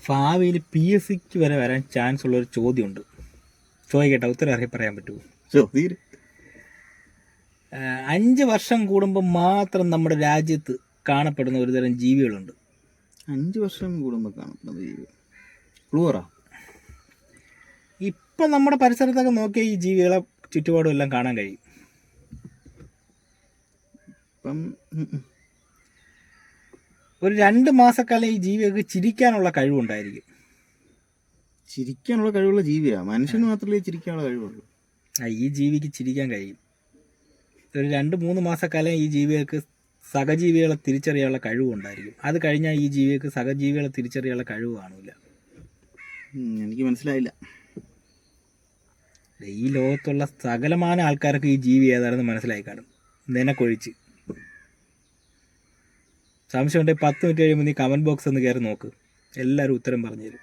ഭാവിയിൽ PSCക്ക് വരെ വരാൻ ചാൻസ് ഉള്ളൊരു ചോദ്യമുണ്ട്. ചോദിക്കട്ടെ, ഉത്തരം പറയാൻ പറ്റുമോ? 5 വർഷം കൂടുമ്പോൾ മാത്രം നമ്മുടെ രാജ്യത്ത് കാണപ്പെടുന്ന ഒരുതരം ജീവികളുണ്ട്. 5 വർഷം കൂടുമ്പോൾ കാണപ്പെടുന്ന ജീവികൾ ക്ലൂറാ? ഇപ്പം നമ്മുടെ പരിസരത്തൊക്കെ നോക്കിയാൽ ഈ ജീവികളെ ചുറ്റുപാടും എല്ലാം കാണാൻ കഴിയും. ഇപ്പം ഒരു 2 മാസക്കാലം ഈ ജീവികൾക്ക് ചിരിക്കാനുള്ള കഴിവുണ്ടായിരിക്കും. ചിരിക്കാനുള്ള കഴിവുള്ള ജീവിയാ? മനുഷ്യന് മാത്രമേ ചിരിക്കാനുള്ള കഴിവുള്ളൂ. ഈ ജീവിക്ക് ചിരിക്കാൻ കഴിയും. ഒരു 2-3 മാസക്കാലം ഈ ജീവികൾക്ക് സഹജീവികളെ തിരിച്ചറിയാനുള്ള കഴിവുണ്ടായിരിക്കും. അത് കഴിഞ്ഞാൽ ഈ ജീവികൾക്ക് സഹജീവികളെ തിരിച്ചറിയാനുള്ള കഴിവ് കാണില്ല. എനിക്ക് മനസ്സിലായില്ല. ഈ ലോകത്തുള്ള സകലമാന ആൾക്കാർക്ക് ഈ ജീവി ഏതാണെന്ന് മനസ്സിലായി കാണും, നിനക്കൊഴിച്ച്. സംശയം ഉണ്ടെങ്കിൽ 10 മിനിറ്റ് കഴിയുമ്പോൾ നീ കമൻറ്റ് ബോക്സ് ഒന്ന് കയറി നോക്ക്, എല്ലാവരും ഉത്തരം പറഞ്ഞു തരും.